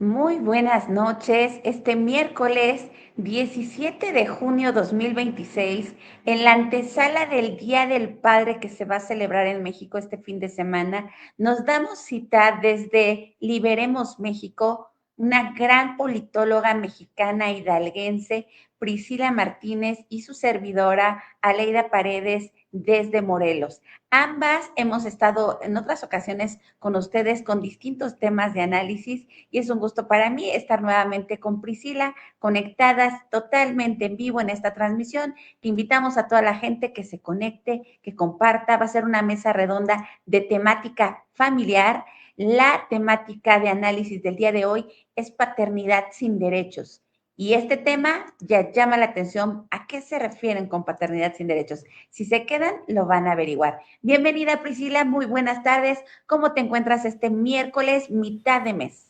Muy buenas noches. Este miércoles 17 de junio 2026, en la antesala del Día del Padre que se va a celebrar en México este fin de semana, nos damos cita desde Liberemos México, una gran politóloga mexicana hidalguense, Priscila Martínez, y su servidora, Aleida Paredes, desde Morelos. Ambas hemos estado en otras ocasiones con ustedes con distintos temas de análisis y es un gusto para mí estar nuevamente con Priscila, conectadas totalmente en vivo en esta transmisión. Que invitamos a toda la gente que se conecte, que comparta. Va a ser una mesa redonda de temática familiar. La temática de análisis del día de hoy es paternidad sin derechos. Y este tema ya llama la atención. ¿A qué se refieren con paternidad sin derechos? Si se quedan, lo van a averiguar. Bienvenida, Priscila, muy buenas tardes. ¿Cómo te encuentras este miércoles, mitad de mes?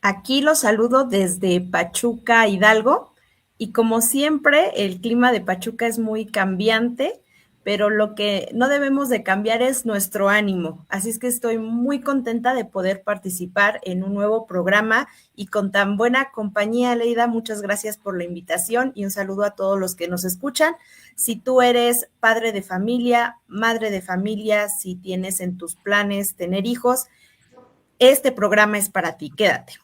Aquí los saludo desde Pachuca, Hidalgo, y como siempre, el clima de Pachuca es muy cambiante, pero lo que no debemos de cambiar es nuestro ánimo. Así es que estoy muy contenta de poder participar en un nuevo programa y con tan buena compañía, Leida. Muchas gracias por la invitación y un saludo a todos los que nos escuchan. Si tú eres padre de familia, madre de familia, si tienes en tus planes tener hijos, este programa es para ti. Quédate.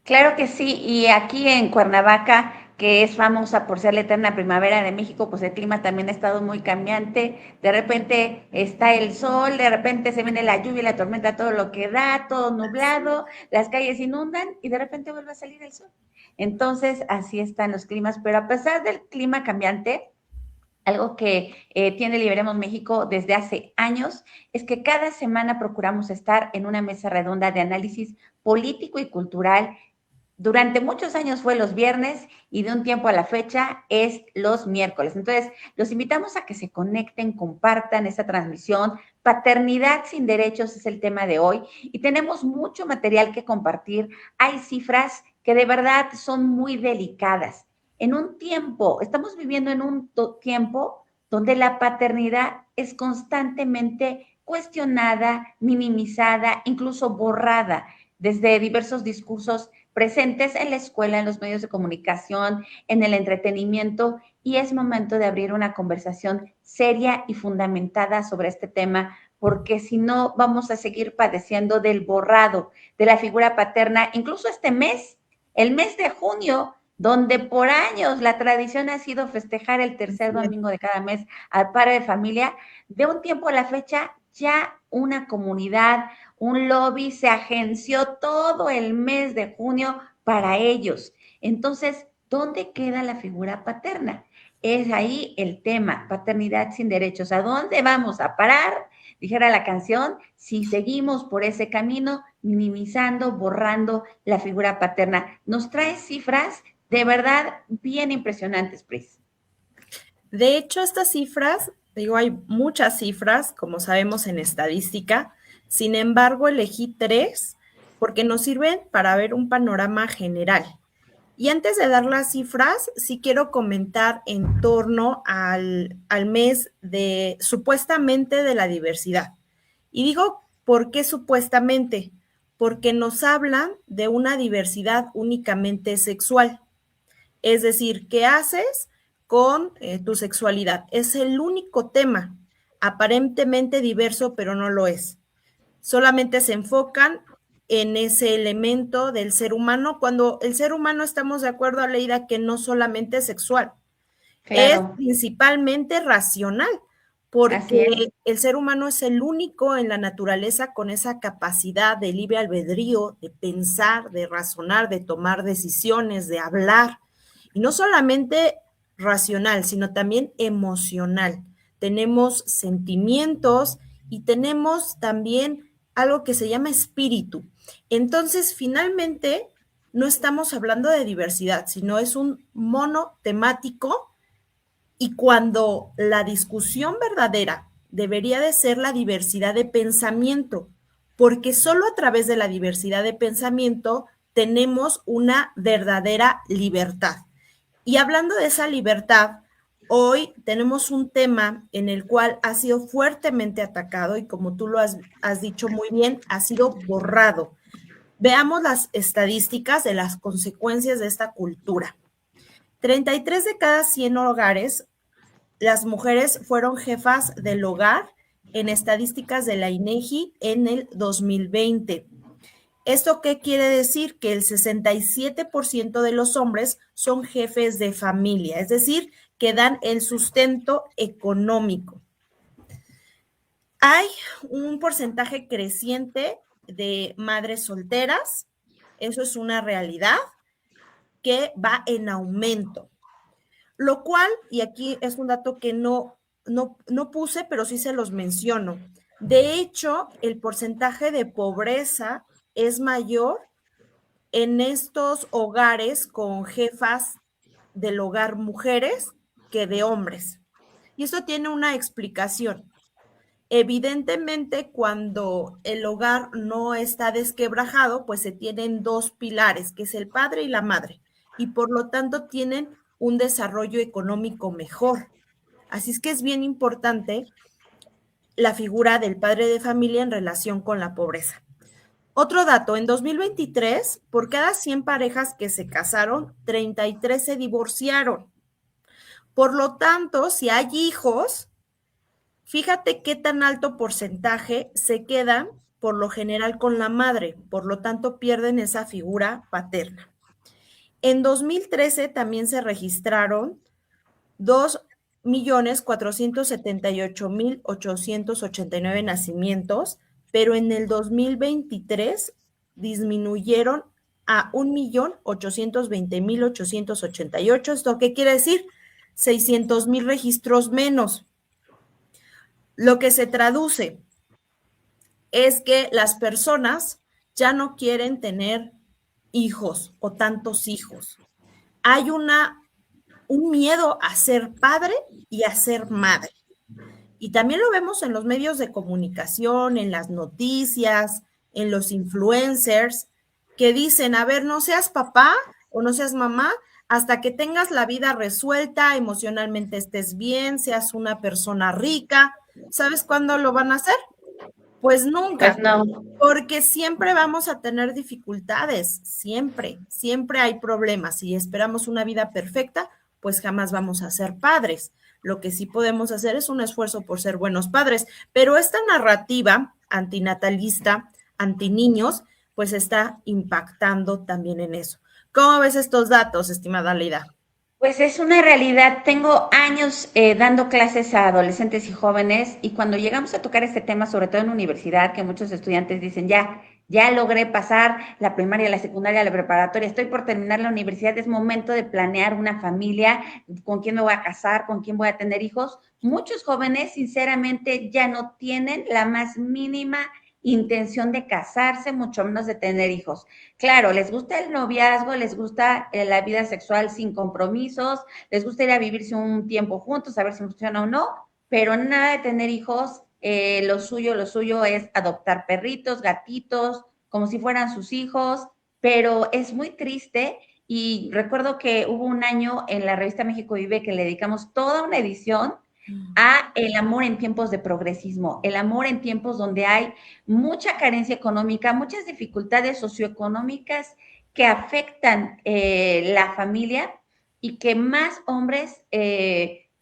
Claro que sí, y aquí en Cuernavaca, que es famosa por ser la eterna primavera de México, pues el clima también ha estado muy cambiante. De repente está el sol, de repente se viene la lluvia y la tormenta, todo lo que da, todo nublado, las calles inundan y de repente vuelve a salir el sol. Entonces, así están los climas, pero a pesar del clima cambiante, algo que tiene Liberemos México desde hace años es que cada semana procuramos estar en una mesa redonda de análisis político y cultural. Durante muchos años fue los viernes y de un tiempo a la fecha es los miércoles. Entonces, los invitamos a que se conecten, compartan esta transmisión. Paternidad sin derechos es el tema de hoy y tenemos mucho material que compartir. Hay cifras que de verdad son muy delicadas. En un tiempo, estamos viviendo en un tiempo donde la paternidad es constantemente cuestionada, minimizada, incluso borrada desde diversos discursos presentes en la escuela, en los medios de comunicación, en el entretenimiento, y es momento de abrir una conversación seria y fundamentada sobre este tema, porque si no vamos a seguir padeciendo del borrado de la figura paterna, incluso este mes, el mes de junio, donde por años la tradición ha sido festejar el tercer domingo de cada mes al padre de familia. De un tiempo a la fecha ya una comunidad, un lobby se agenció todo el mes de junio para ellos. Entonces, ¿dónde queda la figura paterna? Es ahí el tema, paternidad sin derechos. ¿A dónde vamos a parar? Dijera la canción, si seguimos por ese camino, minimizando, borrando la figura paterna. Nos trae cifras de verdad bien impresionantes, Pris. De hecho, estas cifras, digo, hay muchas cifras, como sabemos en estadística. Sin embargo, elegí tres porque nos sirven para ver un panorama general. Y antes de dar las cifras, sí quiero comentar en torno al mes de supuestamente de la diversidad. Y digo, ¿por qué supuestamente? Porque nos hablan de una diversidad únicamente sexual. Es decir, ¿qué haces con tu sexualidad? Es el único tema, aparentemente diverso, pero no lo es. Solamente se enfocan en ese elemento del ser humano, cuando el ser humano estamos de acuerdo, Aleida, que no solamente es sexual, es Claro, principalmente racional, así porque es. el ser humano es el único en la naturaleza con esa capacidad de libre albedrío, de pensar, de razonar, de tomar decisiones, de hablar. Y no solamente racional, sino también emocional. Tenemos sentimientos y tenemos también algo que se llama espíritu. Entonces, finalmente, no estamos hablando de diversidad, sino es un mono temático, y cuando la discusión verdadera debería de ser la diversidad de pensamiento, porque solo a través de la diversidad de pensamiento tenemos una verdadera libertad. Y hablando de esa libertad, hoy tenemos un tema en el cual ha sido fuertemente atacado y como tú lo has dicho muy bien, ha sido borrado. Veamos las estadísticas de las consecuencias de esta cultura. 33 de cada 100 hogares, las mujeres fueron jefas del hogar en estadísticas de la INEGI en el 2020. ¿Esto qué quiere decir? Que el 67% de los hombres son jefes de familia, es decir, que dan el sustento económico. Hay un porcentaje creciente de madres solteras, eso es una realidad que va en aumento. Lo cual, y aquí es un dato que no puse, pero sí se los menciono. De hecho, el porcentaje de pobreza es mayor en estos hogares con jefas del hogar mujeres que de hombres. Y eso tiene una explicación. Evidentemente, cuando el hogar no está desquebrajado, pues se tienen dos pilares, que es el padre y la madre, y por lo tanto tienen un desarrollo económico mejor. Así es que es bien importante la figura del padre de familia en relación con la pobreza. Otro dato, en 2023, por cada 100 parejas que se casaron, 33 se divorciaron. Por lo tanto, si hay hijos, fíjate qué tan alto porcentaje se quedan por lo general con la madre, por lo tanto pierden esa figura paterna. En 2013 también se registraron 2.478.889 nacimientos, pero en el 2023 disminuyeron a 1.820.888. ¿Esto qué quiere decir? 600.000 registros menos. Lo que se traduce es que las personas ya no quieren tener hijos o tantos hijos. Hay un miedo a ser padre y a ser madre. Y también lo vemos en los medios de comunicación, en las noticias, en los influencers, que dicen, a ver, no seas papá o no seas mamá hasta que tengas la vida resuelta, emocionalmente estés bien, seas una persona rica. ¿Sabes cuándo lo van a hacer? Pues nunca, Pues no. porque siempre vamos a tener dificultades, siempre hay problemas. Si esperamos una vida perfecta, pues jamás vamos a ser padres. Lo que sí podemos hacer es un esfuerzo por ser buenos padres, pero esta narrativa antinatalista, antiniños, pues está impactando también en eso. ¿Cómo ves estos datos, estimada Leida? Pues es una realidad. Tengo años dando clases a adolescentes y jóvenes y cuando llegamos a tocar este tema, sobre todo en universidad, que muchos estudiantes dicen, ya logré pasar la primaria, la secundaria, la preparatoria, estoy por terminar la universidad, es momento de planear una familia, con quién me voy a casar, con quién voy a tener hijos. Muchos jóvenes, sinceramente, ya no tienen la más mínima intención de casarse, mucho menos de tener hijos. Claro, les gusta el noviazgo, les gusta la vida sexual sin compromisos, les gusta ir a vivirse un tiempo juntos, a ver si funciona o no, pero nada de tener hijos. Lo suyo es adoptar perritos, gatitos, como si fueran sus hijos, pero es muy triste. Y recuerdo que hubo un año en la revista México Vive que le dedicamos toda una edición a el amor en tiempos de progresismo, el amor en tiempos donde hay mucha carencia económica, muchas dificultades socioeconómicas que afectan la familia y que más hombres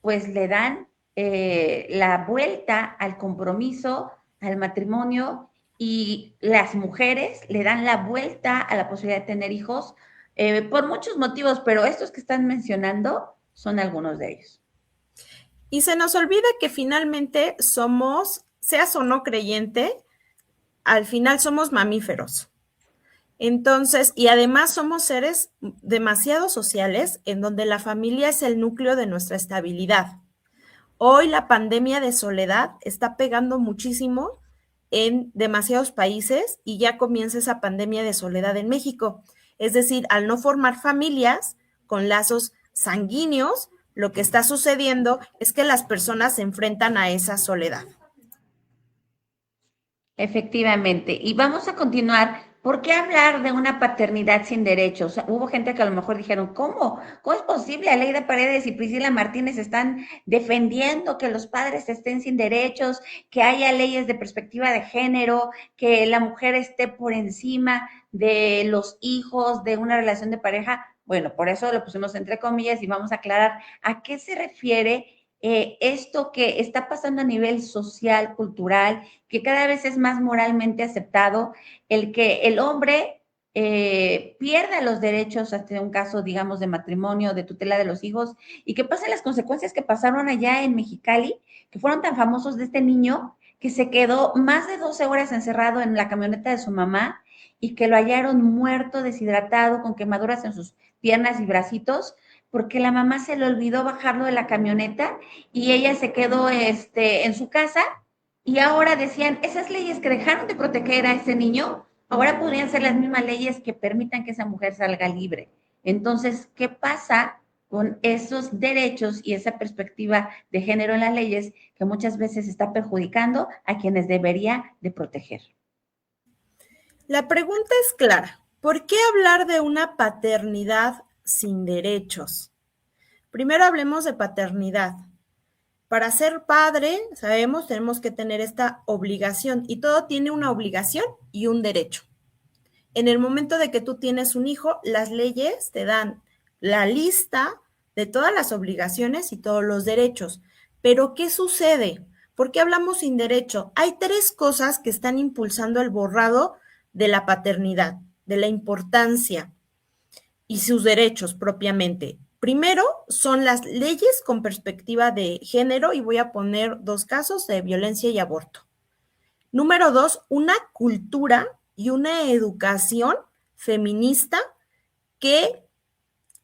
pues le dan la vuelta al compromiso, al matrimonio, y las mujeres le dan la vuelta a la posibilidad de tener hijos por muchos motivos, pero estos que están mencionando son algunos de ellos. Y se nos olvida que finalmente somos, seas o no creyente, al final somos mamíferos. Entonces, y además somos seres demasiado sociales en donde la familia es el núcleo de nuestra estabilidad. Hoy la pandemia de soledad está pegando muchísimo en demasiados países y ya comienza esa pandemia de soledad en México. Es decir, al no formar familias con lazos sanguíneos, lo que está sucediendo es que las personas se enfrentan a esa soledad. Efectivamente. Y vamos a continuar ¿Por qué hablar de una paternidad sin derechos? Hubo gente que a lo mejor dijeron, ¿cómo? ¿Cómo es posible? Aleida Paredes y Priscila Martínez están defendiendo que los padres estén sin derechos, que haya leyes de perspectiva de género, que la mujer esté por encima de los hijos, de una relación de pareja. Bueno, por eso lo pusimos entre comillas y vamos a aclarar a qué se refiere esto que está pasando a nivel social, cultural, que cada vez es más moralmente aceptado, el que el hombre pierda los derechos hasta un caso, digamos, de matrimonio, de tutela de los hijos, y que pasen las consecuencias que pasaron allá en Mexicali, que fueron tan famosos de este niño que se quedó más de 12 horas encerrado en la camioneta de su mamá y que lo hallaron muerto, deshidratado, con quemaduras en sus piernas y bracitos, porque la mamá se le olvidó bajarlo de la camioneta y ella se quedó en su casa y ahora decían, esas leyes que dejaron de proteger a ese niño, ahora podrían ser las mismas leyes que permitan que esa mujer salga libre. Entonces, ¿qué pasa con esos derechos y esa perspectiva de género en las leyes que muchas veces está perjudicando a quienes debería de proteger? La pregunta es clara. ¿Por qué hablar de una paternidad sin derechos? Primero hablemos de paternidad. Para ser padre, sabemos, tenemos que tener esta obligación y todo tiene una obligación y un derecho. En el momento de que tú tienes un hijo, las leyes te dan la lista de todas las obligaciones y todos los derechos. Pero, ¿qué sucede? ¿Por qué hablamos sin derecho? Hay tres cosas que están impulsando el borrado de la paternidad, de la importancia y sus derechos propiamente. Primero son las leyes con perspectiva de género y voy a poner dos casos de violencia y aborto. Número dos, una cultura y una educación feminista que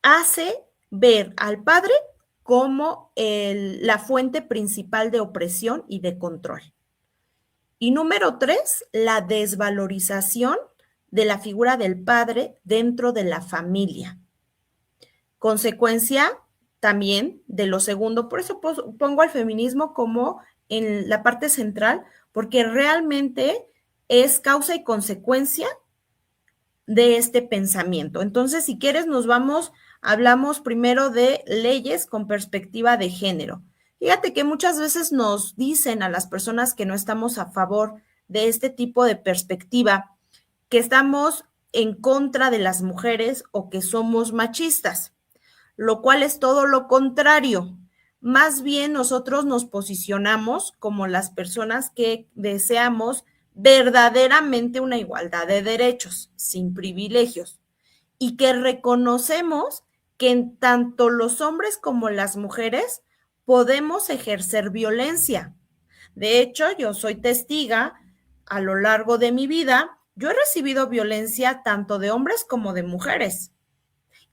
hace ver al padre como la fuente principal de opresión y de control. Y número tres, la desvalorización de la figura del padre dentro de la familia. Consecuencia también de lo segundo, por eso pongo al feminismo como en la parte central, porque realmente es causa y consecuencia de este pensamiento. Entonces, si quieres, hablamos primero de leyes con perspectiva de género. Fíjate que muchas veces nos dicen a las personas que no estamos a favor de este tipo de perspectiva, que estamos en contra de las mujeres o que somos machistas, lo cual es todo lo contrario. Más bien nosotros nos posicionamos como las personas que deseamos verdaderamente una igualdad de derechos, sin privilegios, y que reconocemos que en tanto los hombres como las mujeres podemos ejercer violencia. De hecho, yo soy testiga a lo largo de mi vida, yo he recibido violencia tanto de hombres como de mujeres.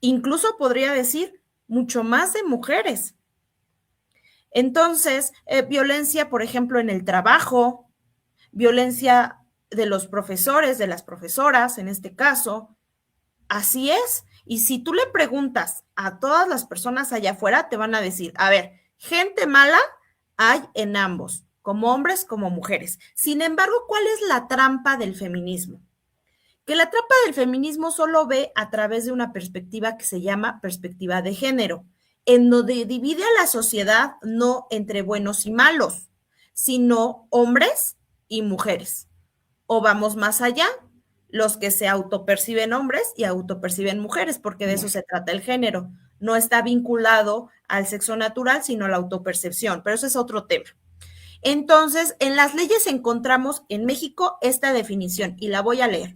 Incluso podría decir mucho más de mujeres. Entonces, violencia, por ejemplo, en el trabajo, violencia de los profesores, de las profesoras, en este caso. Así es. Y si tú le preguntas a todas las personas allá afuera, te van a decir, a ver, gente mala hay en ambos, como hombres como mujeres. Sin embargo, ¿cuál es la trampa del feminismo? Que la trampa del feminismo solo ve a través de una perspectiva que se llama perspectiva de género, en donde divide a la sociedad no entre buenos y malos, sino hombres y mujeres. O vamos más allá, los que se autoperciben hombres y autoperciben mujeres, porque de eso se trata el género. No está vinculado al sexo natural, sino a la autopercepción, pero eso es otro tema. Entonces, en las leyes encontramos en México esta definición y la voy a leer.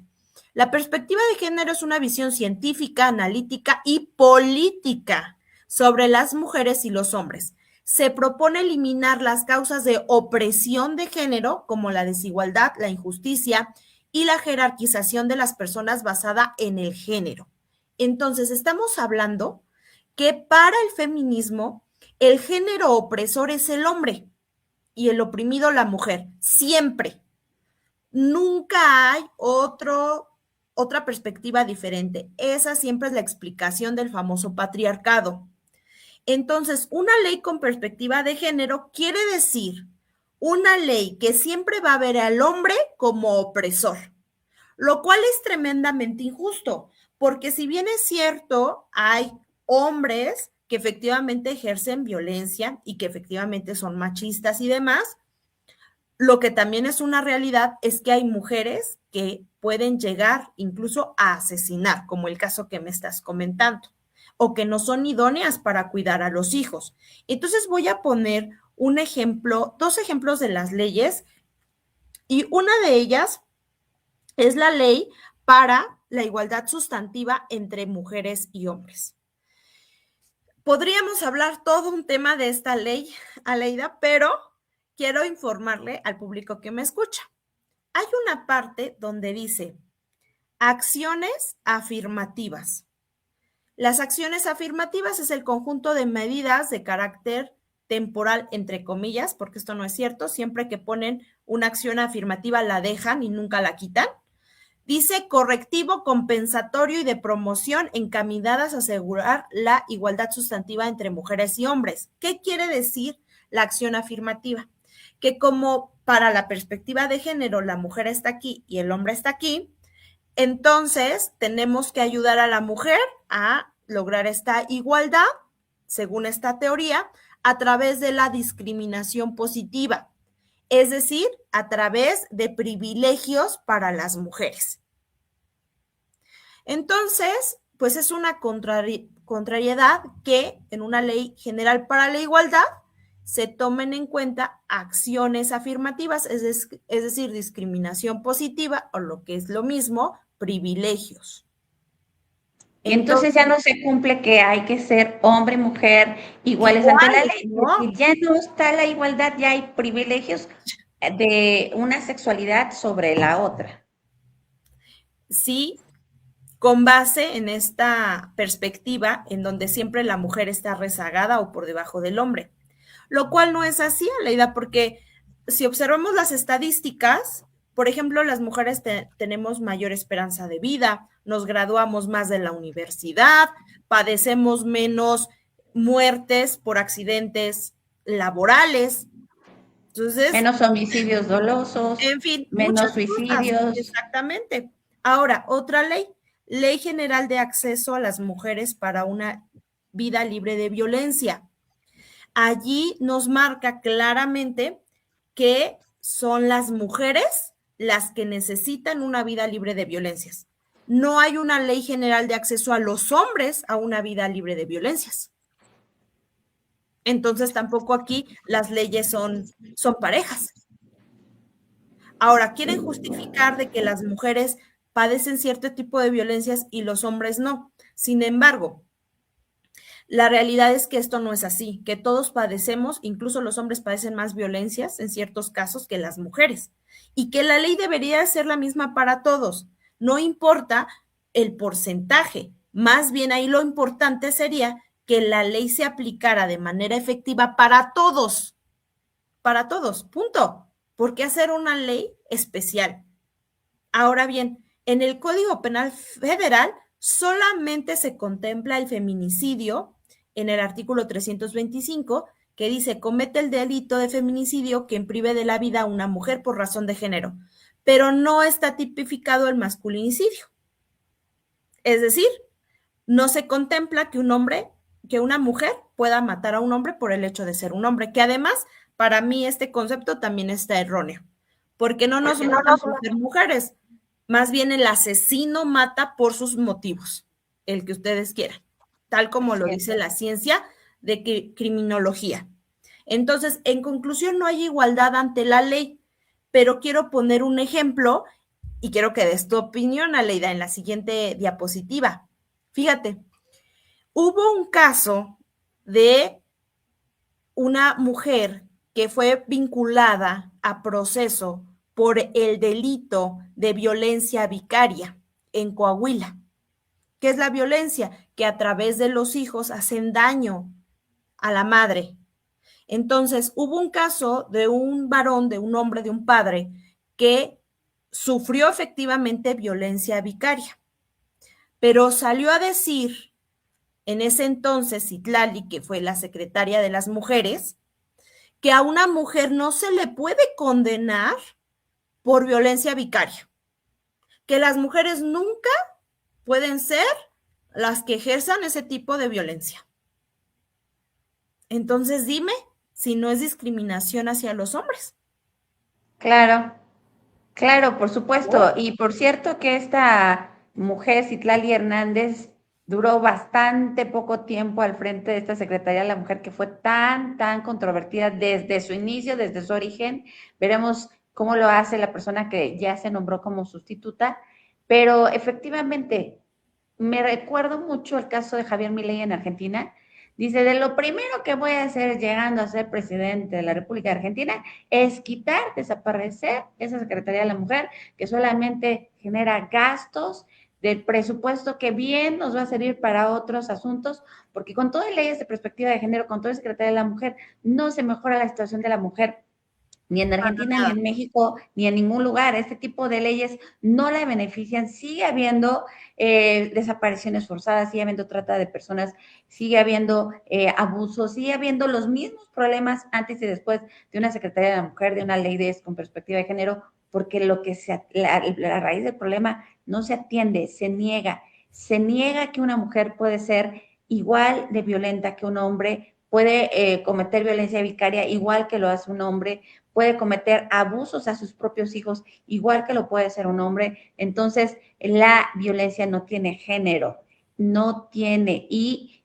La perspectiva de género es una visión científica, analítica y política sobre las mujeres y los hombres. Se propone eliminar las causas de opresión de género, como la desigualdad, la injusticia y la jerarquización de las personas basada en el género. Entonces, estamos hablando que para el feminismo, el género opresor es el hombre y el oprimido la mujer, siempre. Nunca hay otra perspectiva diferente. Esa siempre es la explicación del famoso patriarcado. Entonces, una ley con perspectiva de género quiere decir una ley que siempre va a ver al hombre como opresor. lo cual es tremendamente injusto, porque si bien es cierto, hay hombres que efectivamente ejercen violencia y que efectivamente son machistas y demás, lo que también es una realidad es que hay mujeres que pueden llegar incluso a asesinar, como el caso que me estás comentando, o que no son idóneas para cuidar a los hijos. Entonces voy a poner un ejemplo, dos ejemplos de las leyes, y una de ellas es la ley para la igualdad sustantiva entre mujeres y hombres. Podríamos hablar todo un tema de esta ley, Aleida, pero quiero informarle al público que me escucha. Hay una parte donde dice acciones afirmativas. Las acciones afirmativas es el conjunto de medidas de carácter temporal, entre comillas, porque esto no es cierto, siempre que ponen una acción afirmativa la dejan y nunca la quitan. Dice correctivo, compensatorio y de promoción encaminadas a asegurar la igualdad sustantiva entre mujeres y hombres. ¿Qué quiere decir la acción afirmativa? Que como para la perspectiva de género la mujer está aquí y el hombre está aquí, entonces tenemos que ayudar a la mujer a lograr esta igualdad, según esta teoría, a través de la discriminación positiva, es decir, a través de privilegios para las mujeres. Entonces, pues es una contrariedad que en una ley general para la igualdad se tomen en cuenta acciones afirmativas, es decir, discriminación positiva o lo que es lo mismo, privilegios. Y entonces ya no se cumple que hay que ser hombre y mujer iguales ante la ley, ¿no? porque ya no está la igualdad, ya hay privilegios de una sexualidad sobre la otra. Sí, con base en esta perspectiva en donde siempre la mujer está rezagada o por debajo del hombre, lo cual no es así, Aleida, porque si observamos las estadísticas, por ejemplo, las mujeres tenemos mayor esperanza de vida, nos graduamos más de la universidad, padecemos menos muertes por accidentes laborales. Entonces, menos homicidios dolosos, en fin, muchas menos cosas, suicidios. exactamente. Ahora, otra ley, Ley General de Acceso a las Mujeres para una Vida Libre de Violencia. Allí nos marca claramente que son las mujeres las que necesitan una vida libre de violencias. No hay una ley general de acceso a los hombres a una vida libre de violencias. Entonces tampoco aquí las leyes son parejas. Ahora, quieren justificar de que las mujeres padecen cierto tipo de violencias y los hombres no. Sin embargo, la realidad es que esto no es así, que todos padecemos, incluso los hombres padecen más violencias en ciertos casos que las mujeres, y que la ley debería ser la misma para todos. No importa el porcentaje, más bien ahí lo importante sería que la ley se aplicara de manera efectiva para todos, punto. ¿Por qué hacer una ley especial? Ahora bien, en el Código Penal Federal solamente se contempla el feminicidio en el artículo 325, que dice, comete el delito de feminicidio quien prive de la vida a una mujer por razón de género, pero no está tipificado el masculinicidio. Es decir, no se contempla que una mujer pueda matar a un hombre por el hecho de ser un hombre, que además, para mí este concepto también está erróneo, porque no nos matan por ser mujeres, más bien el asesino mata por sus motivos, el que ustedes quieran, tal como lo dice la ciencia de criminología. Entonces, en conclusión, no hay igualdad ante la ley, pero quiero poner un ejemplo y quiero que des tu opinión, Aleida, en la siguiente diapositiva. Fíjate, hubo un caso de una mujer que fue vinculada a proceso por el delito de violencia vicaria en Coahuila. ¿Qué es la violencia? Que a través de los hijos hacen daño a la madre. Entonces, hubo un caso de un varón, de un hombre, de un padre, que sufrió efectivamente violencia vicaria, pero salió a decir en ese entonces Citlali, que fue la secretaria de las mujeres, que a una mujer no se le puede condenar por violencia vicaria. que las mujeres nunca pueden ser las que ejerzan ese tipo de violencia. Entonces dime si no es discriminación hacia los hombres. Claro, claro, por ¿No? supuesto. Y por cierto que esta mujer, Citlali Hernández, duró bastante poco tiempo al frente de esta Secretaría de la Mujer que fue tan controvertida desde su inicio, desde su origen. Veremos cómo lo hace la persona que ya se nombró como sustituta. Pero efectivamente, me recuerdo mucho el caso de Javier Milei en Argentina. Dice, de lo primero que voy a hacer llegando a ser presidente de la República de Argentina es quitar, desaparecer esa Secretaría de la Mujer que solamente genera gastos del presupuesto que bien nos va a servir para otros asuntos, porque con todas las leyes de perspectiva de género, con toda Secretaría de la Mujer, no se mejora la situación de la mujer ni en Argentina, ni en México, ni en ningún lugar. Este tipo de leyes no la benefician. Sigue habiendo desapariciones forzadas, sigue habiendo trata de personas, sigue habiendo abusos, sigue habiendo los mismos problemas antes y después de una Secretaría de la Mujer, de una ley de con perspectiva de género, porque la raíz del problema no se atiende, se niega que una mujer puede ser igual de violenta que un hombre, puede cometer violencia vicaria igual que lo hace un hombre, puede cometer abusos a sus propios hijos, igual que lo puede ser un hombre. Entonces, la violencia no tiene género, no tiene, y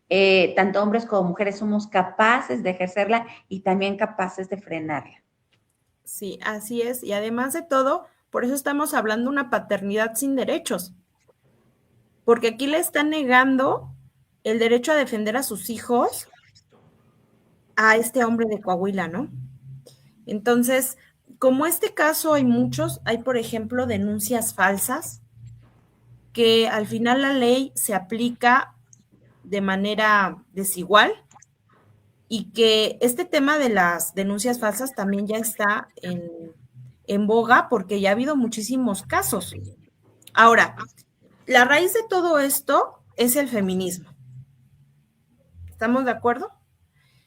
tanto hombres como mujeres somos capaces de ejercerla y también capaces de frenarla. Sí, así es. Y además de todo, por eso estamos hablando de una paternidad sin derechos, porque aquí le están negando el derecho a defender a sus hijos a este hombre de Coahuila, ¿no? Entonces, como este caso hay muchos, hay por ejemplo denuncias falsas, que al final la ley se aplica de manera desigual y que este tema de las denuncias falsas también ya está en boga porque ya ha habido muchísimos casos. Ahora, la raíz de todo esto es el feminismo. ¿Estamos de acuerdo?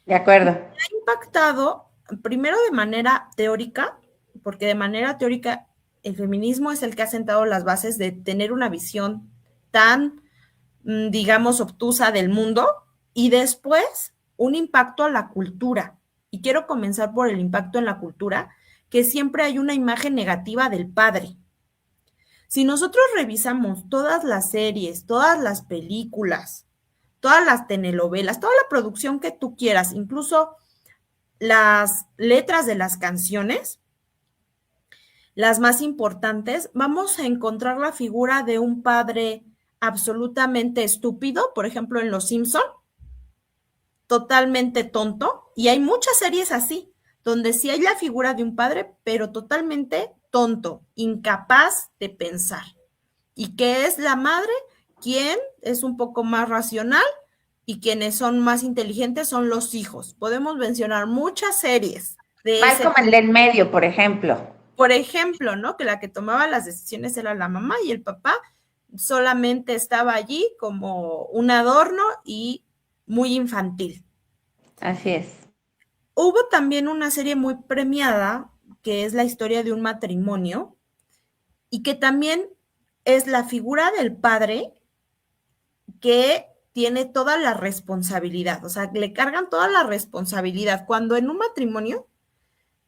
De acuerdo. Ha impactado primero de manera teórica, porque de manera teórica el feminismo es el que ha sentado las bases de tener una visión tan, digamos, obtusa del mundo y después un impacto a la cultura. Y quiero comenzar por el impacto en la cultura, que siempre hay una imagen negativa del padre. Si nosotros revisamos todas las series, todas las películas, todas las telenovelas, toda la producción que tú quieras, incluso las letras de las canciones, las más importantes, vamos a encontrar la figura de un padre absolutamente estúpido, por ejemplo, en Los Simpson, totalmente tonto, y hay muchas series así, donde sí hay la figura de un padre, pero totalmente tonto, incapaz de pensar. ¿Y qué es la madre? Quien es un poco más racional y quienes son más inteligentes son los hijos. Podemos mencionar muchas series de ese Malcolm el del medio, por ejemplo. por ejemplo, ¿no? Que la que tomaba las decisiones era la mamá y el papá solamente estaba allí como un adorno y muy infantil. Así es. Hubo también una serie muy premiada que es la historia de un matrimonio y que también es la figura del padre que tiene toda la responsabilidad, o sea, le cargan toda la responsabilidad. Cuando en un matrimonio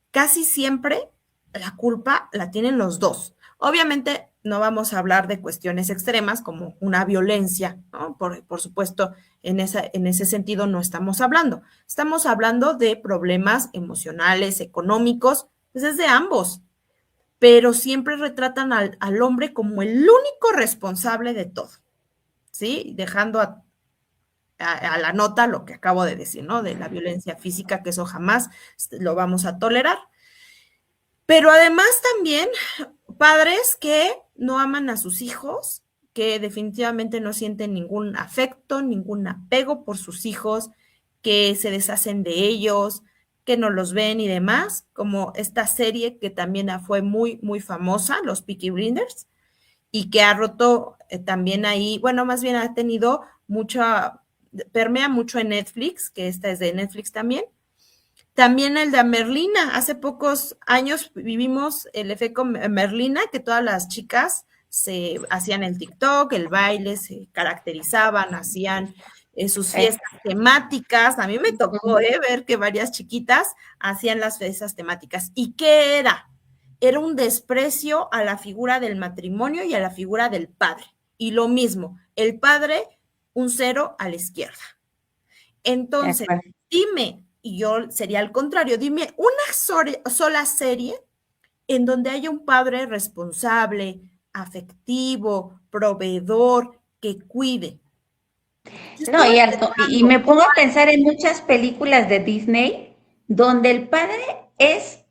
casi siempre la culpa la tienen los dos. Obviamente no vamos a hablar de cuestiones extremas como una violencia, ¿no? Por supuesto, en ese sentido no estamos hablando. Estamos hablando de problemas emocionales, económicos, pues es de ambos, pero siempre retratan al hombre como el único responsable de todo, ¿sí? Dejando a la nota lo que acabo de decir, ¿no? De la violencia física, que eso jamás lo vamos a tolerar. Pero además también padres que no aman a sus hijos, que definitivamente no sienten ningún afecto, ningún apego por sus hijos, que se deshacen de ellos, que no los ven y demás, como esta serie que también fue muy famosa, los Peaky Blinders, y que ha roto también ahí, bueno, más bien ha tenido mucha, permea mucho en Netflix, que esta es de Netflix también, también el de Merlina. Hace pocos años vivimos el efecto Merlina, que todas las chicas se hacían el TikTok, el baile, se caracterizaban, hacían sus fiestas temáticas. A mí me tocó ver que varias chiquitas hacían las fiestas temáticas. ¿Y qué era? Era un desprecio a la figura del matrimonio y a la figura del padre. Y lo mismo, el padre, un cero a la izquierda. de Entonces, acuerdo. dime, y yo sería al contrario, dime una sola serie en donde haya un padre responsable, afectivo, proveedor, que cuide. Yo No, estuve y pensando, me pongo a pensar en muchas películas de Disney donde el padre es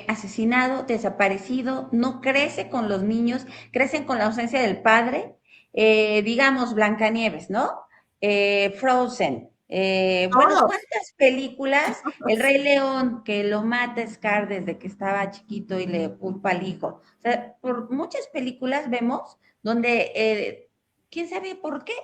asesinado, desaparecido, no crece con los niños, crecen con la ausencia del padre, digamos Blancanieves, ¿no? Frozen. Bueno, todos, ¿cuántas películas? El Rey León, que lo mata Scar desde que estaba chiquito y le culpa al hijo. O sea, por muchas películas vemos donde, ¿quién sabe por qué?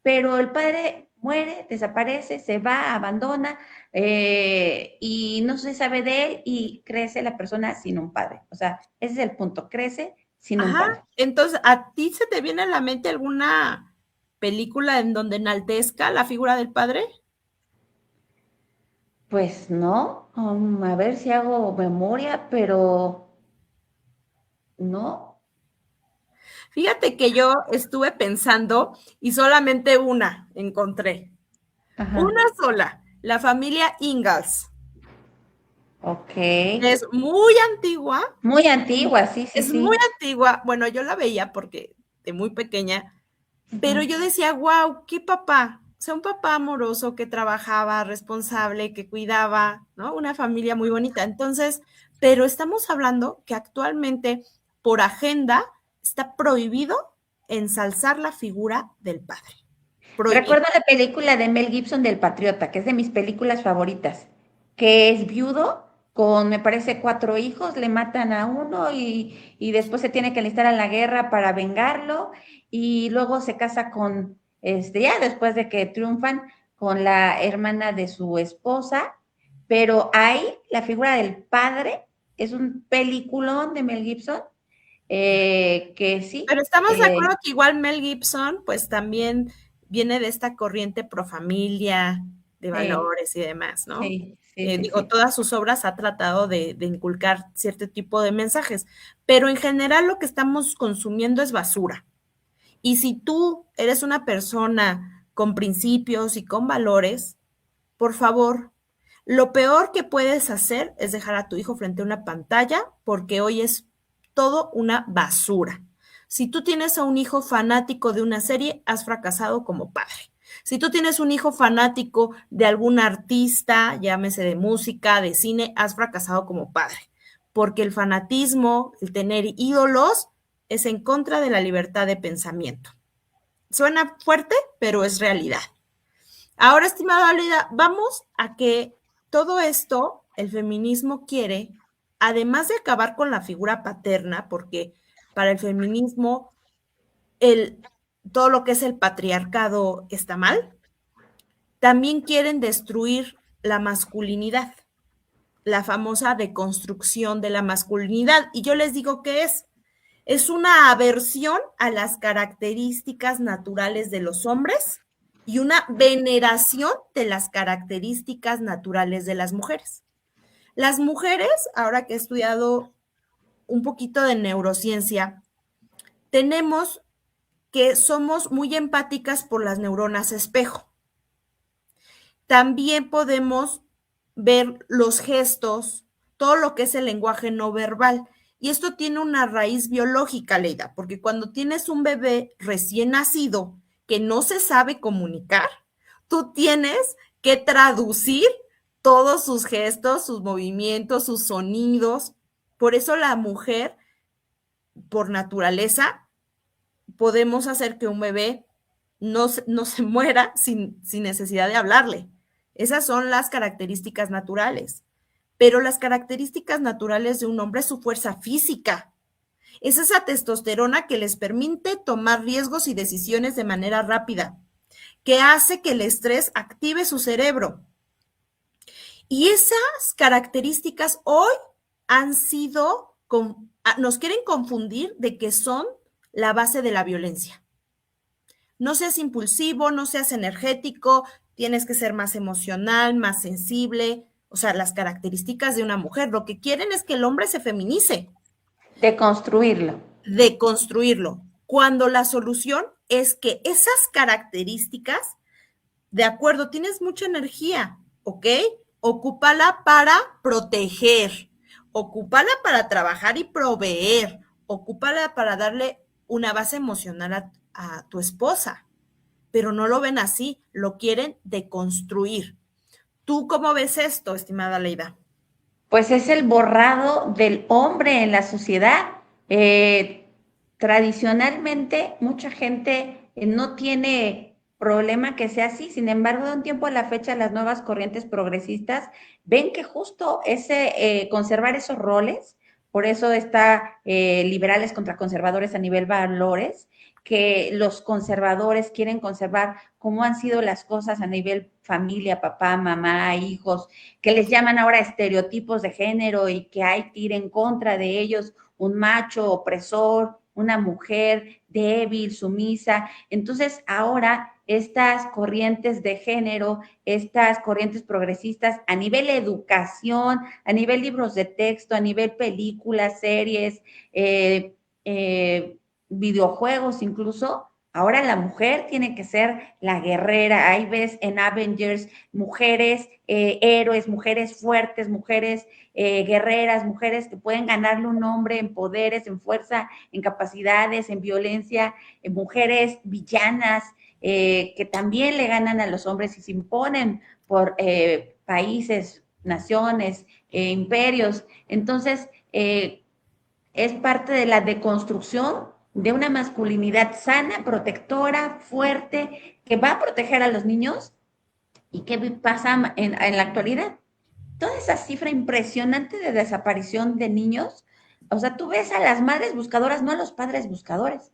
Pero el padre muere, desaparece, se va, abandona y no se sabe de él y crece la persona sin un padre. O sea, ese es el punto, crece sin un ajá. padre. Entonces, ¿a ti se te viene a la mente alguna película en donde enaltezca la figura del padre? Pues no, a ver si hago memoria, pero no. Fíjate que yo estuve pensando y solamente una encontré. Una Ajá. sola, la familia Ingalls. Ok. Es muy antigua, Muy antigua, sí, sí, es muy sí. antigua. Bueno, yo la veía porque de muy pequeña, pero Ujú. yo decía, wow, qué papá. O sea, un papá amoroso que trabajaba, responsable, que cuidaba, ¿no? Una familia muy bonita. Entonces, pero estamos hablando que actualmente por agenda está prohibido ensalzar la figura del padre. Prohibido. Recuerdo la película de Mel Gibson del Patriota, que es de mis películas favoritas, que es viudo con, me parece, 4 hijos, le matan a uno y después se tiene que alistar a la guerra para vengarlo y luego se casa con, ya después de que triunfan, con la hermana de su esposa, pero ahí la figura del padre es un peliculón de Mel Gibson, que sí, Pero estamos de acuerdo que igual Mel Gibson, pues también viene de esta corriente pro familia, de sí, valores y demás, ¿no? sí, sí, sí, Digo, sí. todas sus obras ha tratado de inculcar cierto tipo de mensajes, pero en general lo que estamos consumiendo es basura. Y si tú eres una persona con principios y con valores, por favor, lo peor que puedes hacer es dejar a tu hijo frente a una pantalla porque hoy es todo una basura. Si tú tienes a un hijo fanático de una serie, has fracasado como padre. Si tú tienes un hijo fanático de algún artista, llámese de música, de cine, has fracasado como padre. Porque el fanatismo, el tener ídolos, es en contra de la libertad de pensamiento. Suena fuerte, pero es realidad. Ahora, estimada Alida, vamos a que todo esto, el feminismo quiere, además de acabar con la figura paterna, porque para el feminismo el, todo lo que es el patriarcado está mal, también quieren destruir la masculinidad, la famosa deconstrucción de la masculinidad. Y yo les digo que es una aversión a las características naturales de los hombres y una veneración de las características naturales de las mujeres. Las mujeres, ahora que he estudiado un poquito de neurociencia, tenemos que somos muy empáticas por las neuronas espejo. También podemos ver los gestos, todo lo que es el lenguaje no verbal. Y esto tiene una raíz biológica, Leida, porque cuando tienes un bebé recién nacido que no se sabe comunicar, tú tienes que traducir todos sus gestos, sus movimientos, sus sonidos. Por eso la mujer, por naturaleza, podemos hacer que un bebé no se muera sin necesidad de hablarle. Esas son las características naturales. Pero las características naturales de un hombre es su fuerza física. Es esa testosterona que les permite tomar riesgos y decisiones de manera rápida, que hace que el estrés active su cerebro. Y esas características hoy han sido, nos quieren confundir de que son la base de la violencia. No seas impulsivo, no seas energético, tienes que ser más emocional, más sensible, o sea, las características de una mujer. Lo que quieren es que el hombre se feminice, De construirlo. de construirlo, cuando la solución es que esas características, de acuerdo, tienes mucha energía, ¿ok? Ocúpala para proteger, ocúpala para trabajar y proveer, ocúpala para darle una base emocional a tu esposa, pero no lo ven así, lo quieren deconstruir. ¿Tú cómo ves esto, estimada Leida? Pues es el borrado del hombre en la sociedad. Tradicionalmente, mucha gente no tiene problema que sea así. Sin embargo, de un tiempo a la fecha, las nuevas corrientes progresistas ven que justo ese conservar esos roles, por eso está liberales contra conservadores a nivel valores, que los conservadores quieren conservar cómo han sido las cosas a nivel familia, papá, mamá, hijos, que les llaman ahora estereotipos de género y que hay que ir en contra de ellos, un macho opresor, una mujer débil, sumisa. Entonces, ahora estas corrientes de género, estas corrientes progresistas a nivel educación, a nivel libros de texto, a nivel películas, series, eh, eh, videojuegos incluso, ahora la mujer tiene que ser la guerrera. Ahí ves en Avengers mujeres héroes, mujeres fuertes, mujeres guerreras, mujeres que pueden ganarle un hombre en poderes, en fuerza, en capacidades, en violencia, mujeres villanas que también le ganan a los hombres y se imponen por países, naciones, imperios. Entonces, es parte de la deconstrucción de una masculinidad sana, protectora, fuerte, que va a proteger a los niños. ¿Y qué pasa en la actualidad? Toda esa cifra impresionante de desaparición de niños, o sea, tú ves a las madres buscadoras, no a los padres buscadores.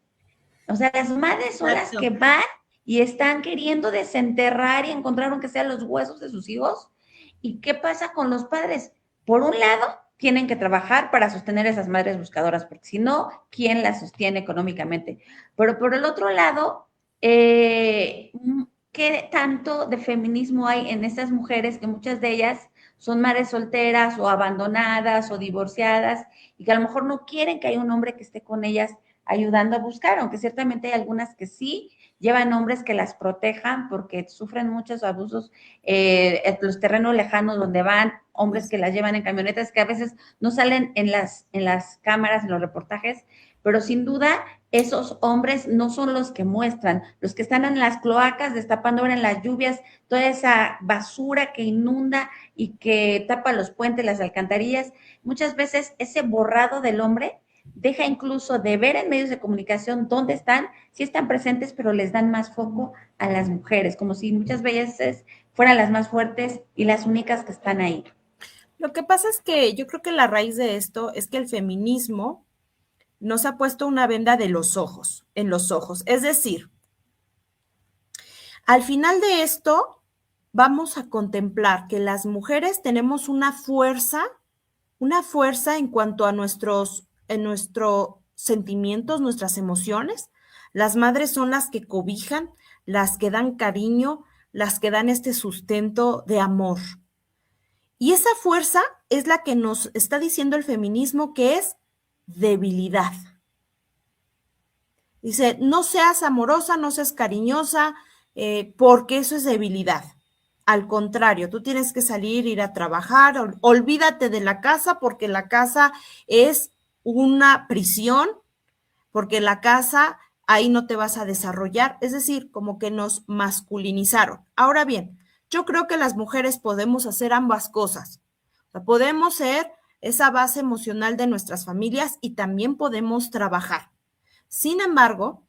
O sea, las madres son las Exacto. que van y están queriendo desenterrar y encontrar aunque sean los huesos de sus hijos. ¿Y qué pasa con los padres? Por un lado, tienen que trabajar para sostener a esas madres buscadoras, porque si no, ¿quién las sostiene económicamente? Pero por el otro lado, eh, ¿qué tanto de feminismo hay en estas mujeres que muchas de ellas son madres solteras o abandonadas o divorciadas y que a lo mejor no quieren que haya un hombre que esté con ellas ayudando a buscar, aunque ciertamente hay algunas que sí llevan hombres que las protejan porque sufren muchos abusos en los terrenos lejanos donde van, hombres que las llevan en camionetas que a veces no salen en las cámaras, en los reportajes, pero sin duda esos hombres no son los que muestran, los que están en las cloacas destapando ahora en las lluvias toda esa basura que inunda y que tapa los puentes, las alcantarillas. Muchas veces ese borrado del hombre deja incluso de ver en medios de comunicación dónde están, sí están presentes, pero les dan más foco a las mujeres, como si muchas veces fueran las más fuertes y las únicas que están ahí. Lo que pasa es que yo creo que la raíz de esto es que el feminismo nos ha puesto una venda de los ojos, en los ojos. Es decir, al final de esto vamos a contemplar que las mujeres tenemos una fuerza en cuanto a nuestros sentimientos, nuestras emociones. Las madres son las que cobijan, las que dan cariño, las que dan este sustento de amor. Y esa fuerza es la que nos está diciendo el feminismo que es debilidad. Dice, no seas amorosa, no seas cariñosa, porque eso es debilidad. Al contrario, tú tienes que salir, ir a trabajar, olvídate de la casa porque la casa es una prisión, porque la casa ahí no te vas a desarrollar. Es decir, como que nos masculinizaron. Ahora bien, yo creo que las mujeres podemos hacer ambas cosas. O sea, podemos ser esa base emocional de nuestras familias y también podemos trabajar. Sin embargo,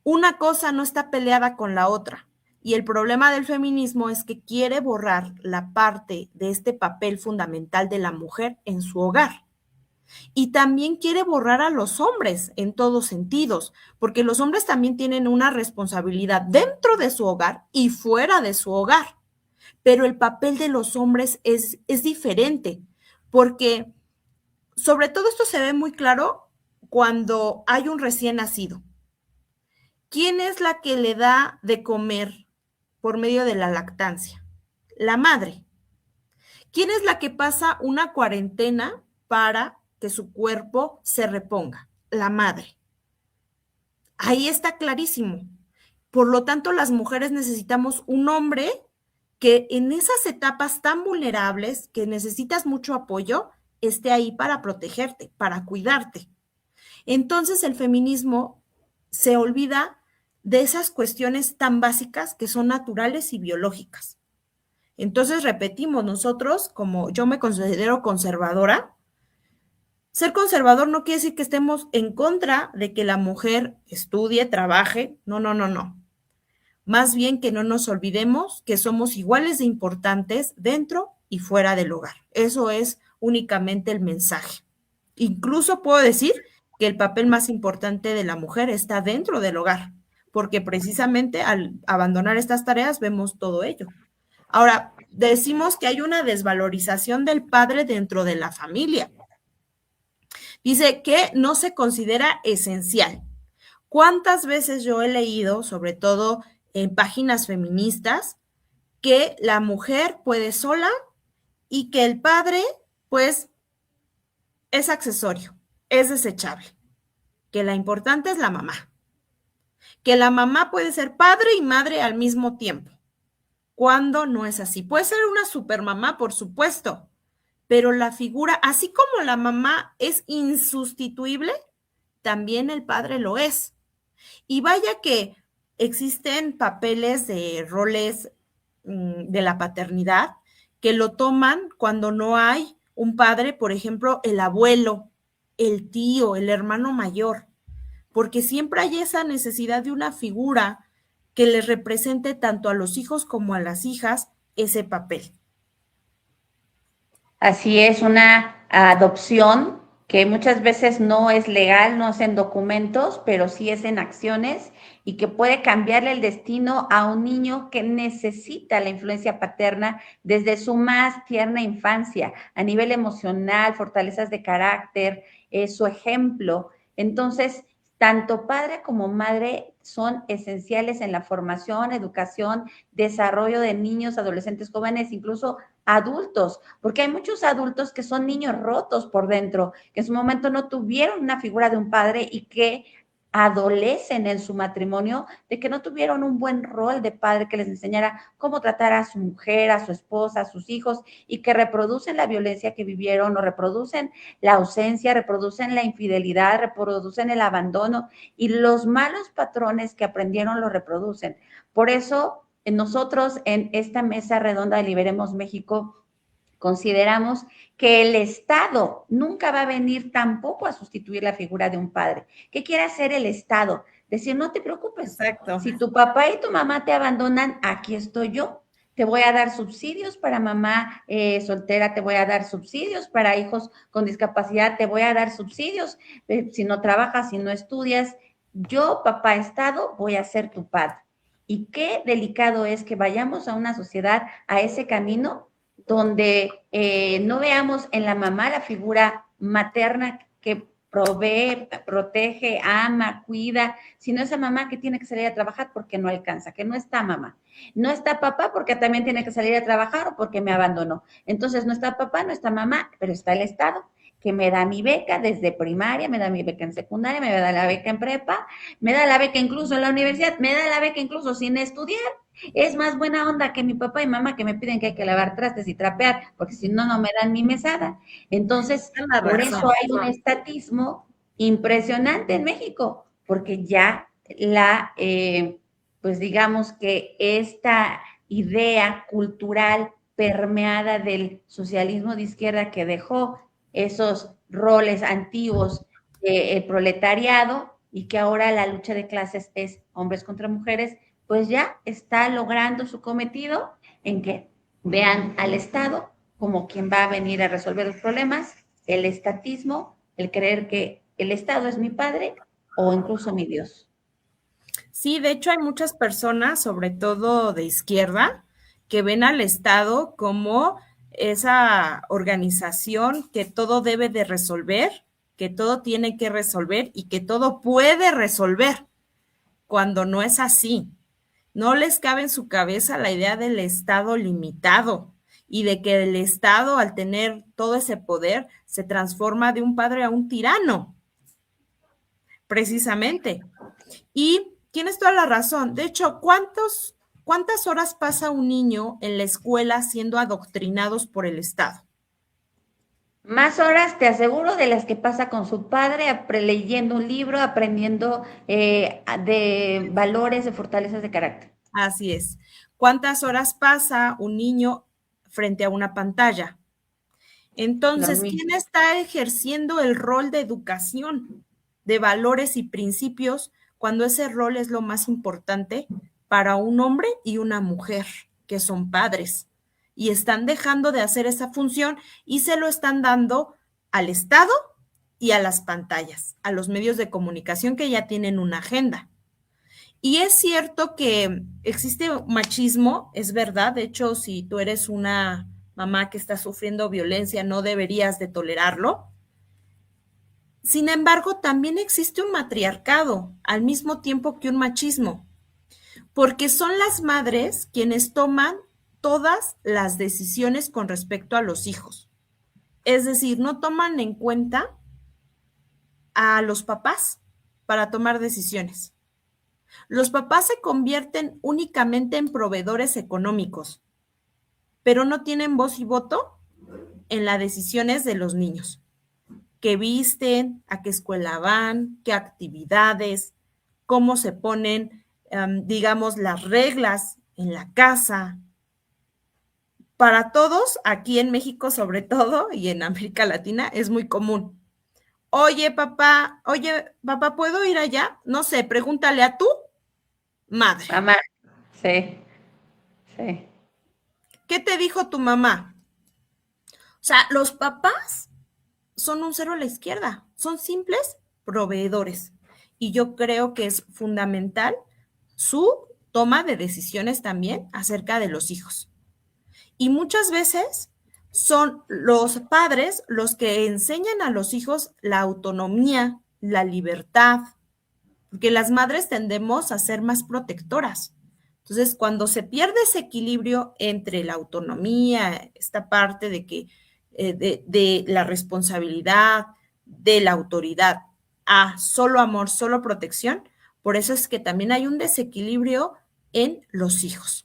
una cosa no está peleada con la otra. Y el problema del feminismo es que quiere borrar la parte de este papel fundamental de la mujer en su hogar. Y también quiere borrar a los hombres en todos sentidos, porque los hombres también tienen una responsabilidad dentro de su hogar y fuera de su hogar. Pero el papel de los hombres es diferente, porque sobre todo esto se ve muy claro cuando hay un recién nacido? ¿Quién es la que le da de comer por medio de la lactancia? La madre. ¿Quién es la que pasa una cuarentena para que su cuerpo se reponga? La madre. Ahí está clarísimo. Por lo tanto, las mujeres necesitamos un hombre que en esas etapas tan vulnerables, que necesitas mucho apoyo, esté ahí para protegerte, para cuidarte. Entonces el feminismo se olvida de esas cuestiones tan básicas que son naturales y biológicas. Entonces repetimos, nosotros, como yo me considero conservadora, ser conservador no quiere decir que estemos en contra de que la mujer estudie, trabaje, no, no, no, no. Más bien que no nos olvidemos que somos iguales de importantes dentro y fuera del hogar. Eso es únicamente el mensaje. Incluso puedo decir que el papel más importante de la mujer está dentro del hogar, porque precisamente al abandonar estas tareas vemos todo ello. Ahora, decimos que hay una desvalorización del padre dentro de la familia. Dice que no se considera esencial. ¿Cuántas veces yo he leído, sobre todo en páginas feministas, que la mujer puede sola y que el padre, pues, es accesorio, es desechable, que la importante es la mamá, que la mamá puede ser padre y madre al mismo tiempo, cuando no es así? Puede ser una supermamá, por supuesto, pero la figura, así como la mamá es insustituible, también el padre lo es. Y vaya que existen papeles de roles de la paternidad que lo toman cuando no hay un padre, por ejemplo, el abuelo, el tío, el hermano mayor, porque siempre hay esa necesidad de una figura que les represente tanto a los hijos como a las hijas ese papel. Así es, una adopción que muchas veces no es legal, no es en documentos, pero sí es en acciones y que puede cambiarle el destino a un niño que necesita la influencia paterna desde su más tierna infancia, a nivel emocional, fortalezas de carácter, su ejemplo. Entonces, tanto padre como madre son esenciales en la formación, educación, desarrollo de niños, adolescentes, jóvenes, incluso adultos, porque hay muchos adultos que son niños rotos por dentro, que en su momento no tuvieron una figura de un padre y que adolecen en su matrimonio de que no tuvieron un buen rol de padre que les enseñara cómo tratar a su mujer, a su esposa, a sus hijos, y que reproducen la violencia que vivieron o reproducen la ausencia, reproducen la infidelidad, reproducen el abandono y los malos patrones que aprendieron los reproducen. Por eso nosotros en esta mesa redonda de Liberemos México consideramos que el Estado nunca va a venir tampoco a sustituir la figura de un padre. ¿Qué quiere hacer el Estado? Decir, no te preocupes, Exacto. si tu papá y tu mamá te abandonan, aquí estoy yo. Te voy a dar subsidios para mamá soltera, te voy a dar subsidios para hijos con discapacidad, te voy a dar subsidios si no trabajas, si no estudias. Yo, papá Estado, voy a ser tu padre. Y qué delicado es que vayamos a una sociedad, a ese camino, donde no veamos en la mamá la figura materna que provee, protege, ama, cuida, sino esa mamá que tiene que salir a trabajar porque no alcanza, que no está mamá. No está papá porque también tiene que salir a trabajar o porque me abandonó. Entonces no está papá, no está mamá, pero está el Estado que me da mi beca desde primaria, me da mi beca en secundaria, me da la beca en prepa, me da la beca incluso en la universidad, me da la beca incluso sin estudiar. Es más buena onda que mi papá y mamá que me piden que hay que lavar trastes y trapear, porque si no, no me dan mi mesada. Entonces, por eso hay un estatismo impresionante en México, porque ya pues digamos que esta idea cultural permeada del socialismo de izquierda que dejó esos roles antiguos del proletariado y que ahora la lucha de clases es hombres contra mujeres, pues ya está logrando su cometido en que vean al Estado como quien va a venir a resolver los problemas, el estatismo, el creer que el Estado es mi padre o incluso mi Dios. Sí, de hecho hay muchas personas, sobre todo de izquierda, que ven al Estado como esa organización que todo debe de resolver que todo tiene que resolver y que todo puede resolver, cuando no es así. No les cabe en su cabeza la idea del Estado limitado y de que el Estado, al tener todo ese poder, se transforma de un padre a un tirano, precisamente. Y tienes toda la razón. De hecho, ¿cuántas horas pasa un niño en la escuela siendo adoctrinados por el Estado? Más horas, te aseguro, de las que pasa con su padre, leyendo un libro, aprendiendo de valores, de fortalezas de carácter. Así es. ¿Cuántas horas pasa un niño frente a una pantalla? Lo Entonces, ¿quién mismo. está ejerciendo el rol de educación, de valores y principios, cuando ese rol es lo más importante para un hombre y una mujer, que son padres? Y están dejando de hacer esa función y se lo están dando al Estado y a las pantallas, a los medios de comunicación que ya tienen una agenda. Y es cierto que existe machismo, es verdad. De hecho, si tú eres una mamá que está sufriendo violencia, no deberías de tolerarlo. Sin embargo, también existe un matriarcado al mismo tiempo que un machismo, porque son las madres quienes toman todas las decisiones con respecto a los hijos. Es decir, no toman en cuenta a los papás para tomar decisiones. Los papás se convierten únicamente en proveedores económicos, pero no tienen voz y voto en las decisiones de los niños. Qué visten, a qué escuela van, qué actividades, cómo se ponen, digamos, las reglas en la casa. Para todos, aquí en México sobre todo, y en América Latina, es muy común. Oye, papá, ¿puedo ir allá? No sé, pregúntale a tu madre. Mamá, sí, sí. ¿Qué te dijo tu mamá? O sea, los papás son un cero a la izquierda, son simples proveedores. Y yo creo que es fundamental su toma de decisiones también acerca de los hijos. Y muchas veces son los padres los que enseñan a los hijos la autonomía, la libertad, porque las madres tendemos a ser más protectoras. Entonces, cuando se pierde ese equilibrio entre la autonomía, esta parte de que de la responsabilidad, de la autoridad, a solo amor, solo protección, por eso es que también hay un desequilibrio en los hijos.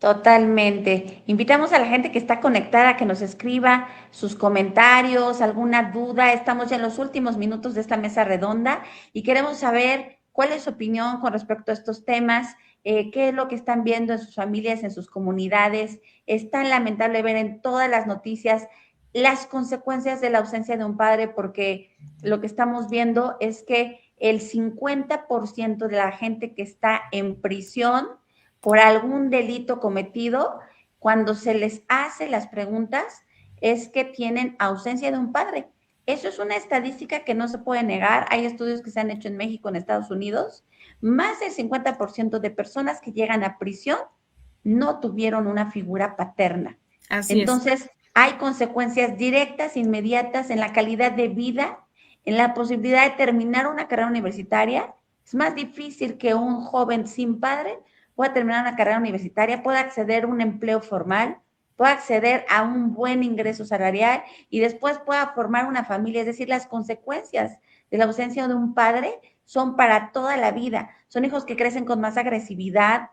Totalmente. Invitamos a la gente que está conectada a que nos escriba sus comentarios, alguna duda. Estamos ya en los últimos minutos de esta mesa redonda y queremos saber cuál es su opinión con respecto a estos temas, qué es lo que están viendo en sus familias, en sus comunidades. Es tan lamentable ver en todas las noticias las consecuencias de la ausencia de un padre, porque lo que estamos viendo es que el 50% de la gente que está en prisión por algún delito cometido, cuando se les hace las preguntas, es que tienen ausencia de un padre. Eso es una estadística que no se puede negar. Hay estudios que se han hecho en México, en Estados Unidos. Más del 50% de personas que llegan a prisión no tuvieron una figura paterna. Así es. Entonces, hay consecuencias directas, inmediatas en la calidad de vida, en la posibilidad de terminar una carrera universitaria. Es más difícil que un joven sin padre pueda terminar una carrera universitaria, pueda acceder a un empleo formal, pueda acceder a un buen ingreso salarial y después pueda formar una familia. Es decir, las consecuencias de la ausencia de un padre son para toda la vida. Son hijos que crecen con más agresividad,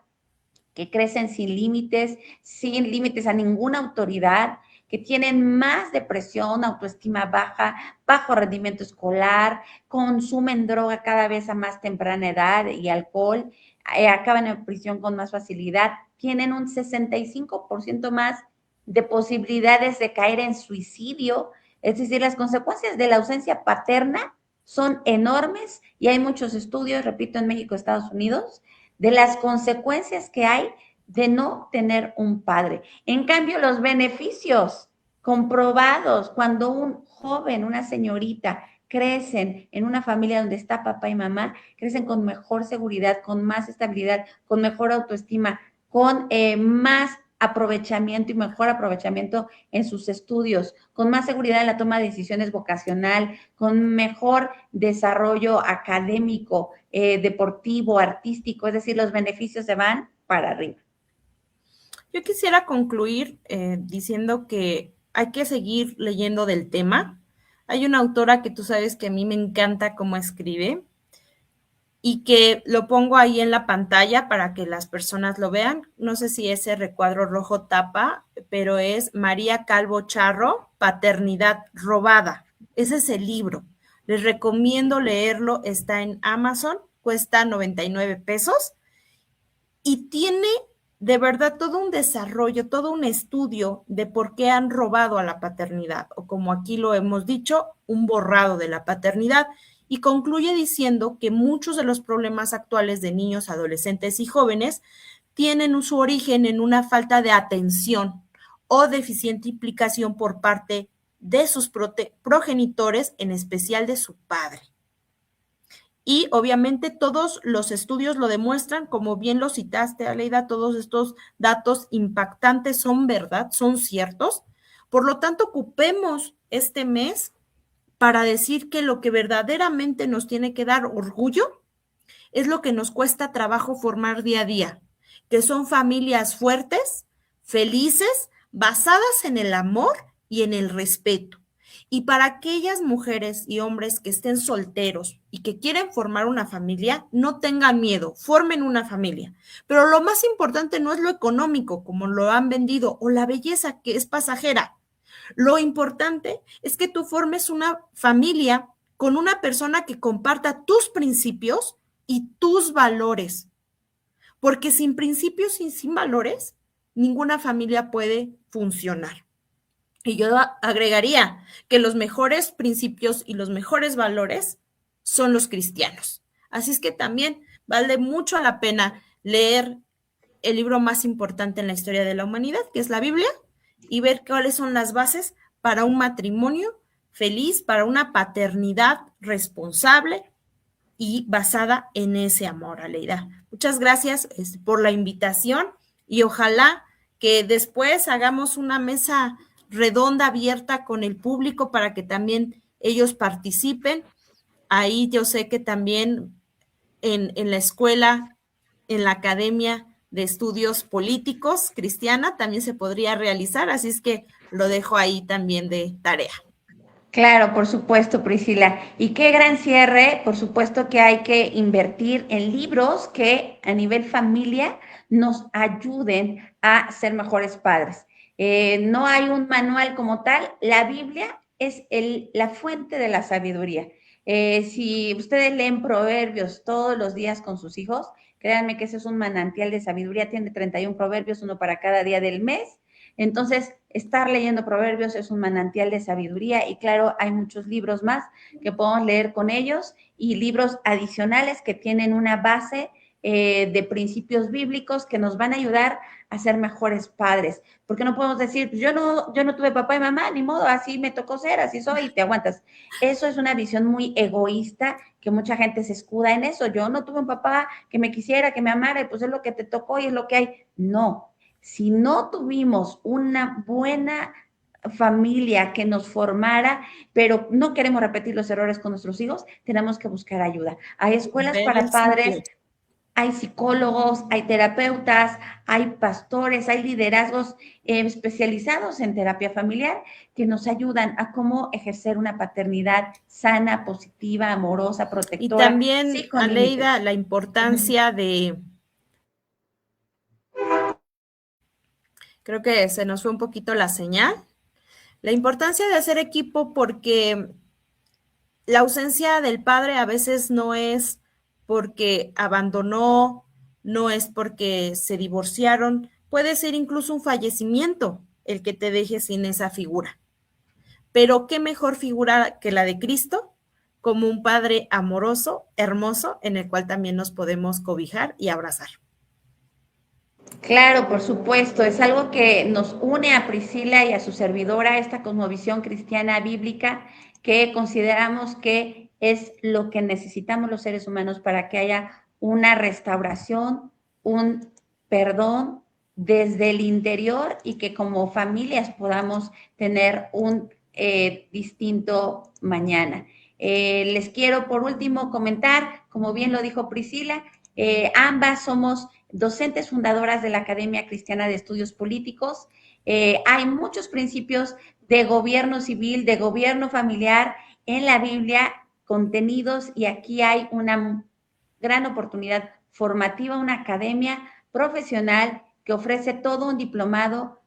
que crecen sin límites a ninguna autoridad, que tienen más depresión, autoestima baja, bajo rendimiento escolar, consumen droga cada vez a más temprana edad y alcohol, acaban en prisión con más facilidad, tienen un 65% más de posibilidades de caer en suicidio. Es decir, las consecuencias de la ausencia paterna son enormes y hay muchos estudios, repito, en México, Estados Unidos, de las consecuencias que hay de no tener un padre. En cambio, los beneficios comprobados cuando un joven, una señorita, crecen en una familia donde está papá y mamá, crecen con mejor seguridad, con más estabilidad, con mejor autoestima, con más aprovechamiento y mejor aprovechamiento en sus estudios, con más seguridad en la toma de decisiones vocacional, con mejor desarrollo académico, deportivo, artístico, es decir, los beneficios se van para arriba. Yo quisiera concluir diciendo que hay que seguir leyendo del tema. Hay una autora que tú sabes que a mí me encanta cómo escribe y que lo pongo ahí en la pantalla para que las personas lo vean. No sé si ese recuadro rojo tapa, pero es María Calvo Charro, Paternidad Robada. Ese es el libro. Les recomiendo leerlo. Está en Amazon, cuesta 99 pesos y tiene de verdad todo un desarrollo, todo un estudio de por qué han robado a la paternidad, o como aquí lo hemos dicho, un borrado de la paternidad, y concluye diciendo que muchos de los problemas actuales de niños, adolescentes y jóvenes tienen su origen en una falta de atención o deficiente implicación por parte de sus progenitores, en especial de su padre. Y obviamente todos los estudios lo demuestran, como bien lo citaste, Aleida, todos estos datos impactantes son verdad, son ciertos. Por lo tanto, ocupemos este mes para decir que lo que verdaderamente nos tiene que dar orgullo es lo que nos cuesta trabajo formar día a día, que son familias fuertes, felices, basadas en el amor y en el respeto. Y para aquellas mujeres y hombres que estén solteros y que quieren formar una familia, no tengan miedo, formen una familia. Pero lo más importante no es lo económico, como lo han vendido, o la belleza, que es pasajera. Lo importante es que tú formes una familia con una persona que comparta tus principios y tus valores. Porque sin principios y sin valores, ninguna familia puede funcionar. Y yo agregaría que los mejores principios y los mejores valores son los cristianos. Así es que también vale mucho la pena leer el libro más importante en la historia de la humanidad, que es la Biblia, y ver cuáles son las bases para un matrimonio feliz, para una paternidad responsable y basada en ese amor, Aleida. Muchas gracias por la invitación y ojalá que después hagamos una mesa redonda abierta con el público para que también ellos participen. Ahí yo sé que también en la escuela, en la Academia de Estudios Políticos Cristiana también se podría realizar, así es que lo dejo ahí también de tarea. Claro, por supuesto, Priscila. Y qué gran cierre. Por supuesto que hay que invertir en libros que a nivel familia nos ayuden a ser mejores padres. No hay un manual como tal. La Biblia es la fuente de la sabiduría. Si ustedes leen proverbios todos los días con sus hijos, créanme que ese es un manantial de sabiduría. Tiene 31 proverbios, uno para cada día del mes. Entonces, estar leyendo proverbios es un manantial de sabiduría y claro, hay muchos libros más que podemos leer con ellos y libros adicionales que tienen una base de principios bíblicos que nos van a ayudar a ser mejores padres. Porque no podemos decir, yo no tuve papá y mamá, ni modo, así me tocó ser, así soy y te aguantas. Eso es una visión muy egoísta que mucha gente se escuda en eso. Yo no tuve un papá que me quisiera, que me amara y pues es lo que te tocó y es lo que hay. No, si no tuvimos una buena familia que nos formara, pero no queremos repetir los errores con nuestros hijos, tenemos que buscar ayuda. Hay escuelas para padres, hay psicólogos, hay terapeutas, hay pastores, hay liderazgos especializados en terapia familiar que nos ayudan a cómo ejercer una paternidad sana, positiva, amorosa, protectora. Y también, sí, Aleida, la importancia de... Creo que se nos fue un poquito la señal. La importancia de hacer equipo porque la ausencia del padre a veces no es porque abandonó, no es porque se divorciaron, puede ser incluso un fallecimiento el que te deje sin esa figura. Pero qué mejor figura que la de Cristo, como un padre amoroso, hermoso, en el cual también nos podemos cobijar y abrazar. Claro, por supuesto, es algo que nos une a Priscila y a su servidora, esta cosmovisión cristiana bíblica que consideramos que es lo que necesitamos los seres humanos para que haya una restauración, un perdón desde el interior y que como familias podamos tener un distinto mañana. Les quiero por último comentar, como bien lo dijo Priscila, ambas somos docentes fundadoras de la Academia Cristiana de Estudios Políticos. Hay muchos principios de gobierno civil, de gobierno familiar en la Biblia contenidos, y aquí hay una gran oportunidad formativa, una academia profesional que ofrece todo un diplomado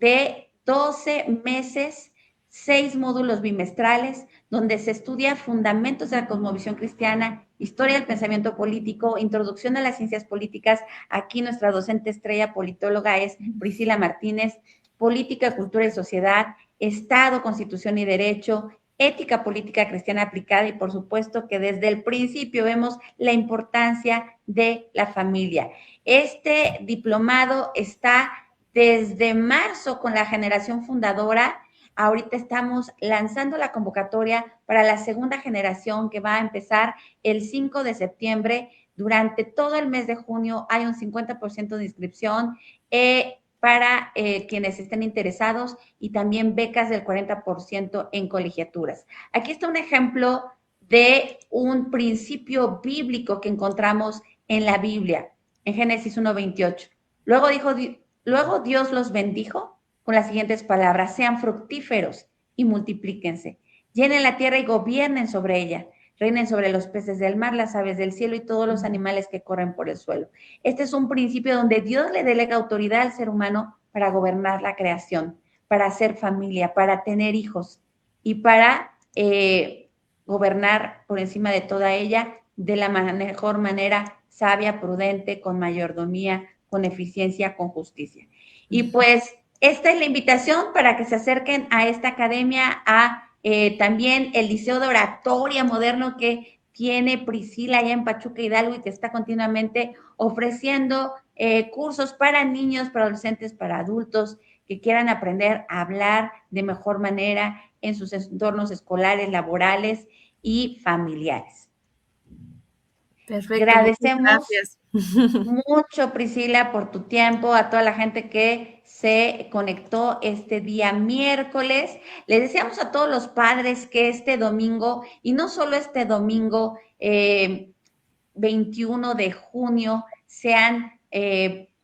de 12 meses, 6 módulos bimestrales, donde se estudia fundamentos de la cosmovisión cristiana, historia del pensamiento político, introducción a las ciencias políticas. Aquí nuestra docente estrella politóloga es Priscila Martínez, política, cultura y sociedad, Estado, Constitución y Derecho, ética política cristiana aplicada, y por supuesto que desde el principio vemos la importancia de la familia. Este diplomado está desde marzo con la generación fundadora. Ahorita estamos lanzando la convocatoria para la segunda generación, que va a empezar el 5 de septiembre. Durante todo el mes de junio hay un 50% de inscripción para quienes estén interesados, y también becas del 40% en colegiaturas. Aquí está un ejemplo de un principio bíblico que encontramos en la Biblia, en Génesis 1:28. Luego Dios los bendijo con las siguientes palabras: sean fructíferos y multiplíquense, llenen la tierra y gobiernen sobre ella, reinen sobre los peces del mar, las aves del cielo y todos los animales que corren por el suelo. Este es un principio donde Dios le delega autoridad al ser humano para gobernar la creación, para hacer familia, para tener hijos y para gobernar por encima de toda ella de la mejor manera, sabia, prudente, con mayordomía, con eficiencia, con justicia. Y pues esta es la invitación para que se acerquen a esta academia, a también el Liceo de Oratoria Moderno que tiene Priscila allá en Pachuca Hidalgo, y que está continuamente ofreciendo cursos para niños, para adolescentes, para adultos que quieran aprender a hablar de mejor manera en sus entornos escolares, laborales y familiares. Perfecto, muchas Agradecemos gracias. mucho, Priscila, por tu tiempo, a toda la gente que se conectó este día miércoles. Les deseamos a todos los padres que este domingo, y no solo este domingo, 21 de junio, sean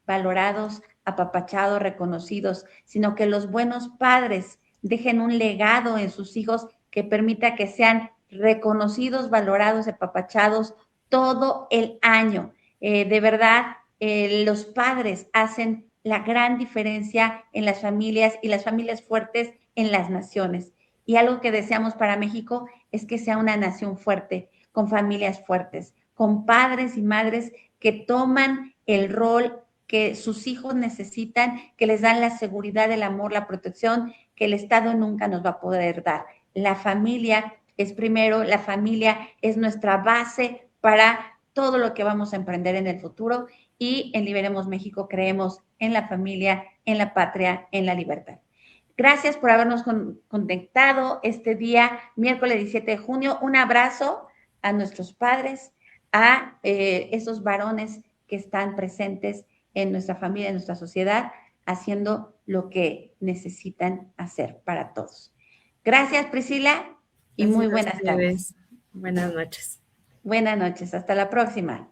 valorados, apapachados, reconocidos, sino que los buenos padres dejen un legado en sus hijos que permita que sean reconocidos, valorados, apapachados todo el año. De verdad, los padres hacen la gran diferencia en las familias, y las familias fuertes en las naciones. Y algo que deseamos para México es que sea una nación fuerte, con familias fuertes, con padres y madres que toman el rol que sus hijos necesitan, que les dan la seguridad, el amor, la protección que el Estado nunca nos va a poder dar. La familia es primero, la familia es nuestra base para todo lo que vamos a emprender en el futuro, y en Liberemos México creemos en la familia, en la patria, en la libertad. Gracias por habernos conectado este día, miércoles 17 de junio. Un abrazo a nuestros padres, a esos varones que están presentes en nuestra familia, en nuestra sociedad, haciendo lo que necesitan hacer para todos. Gracias, Priscila, y Gracias muy a buenas tardes. ustedes. Buenas noches. Buenas noches, hasta la próxima.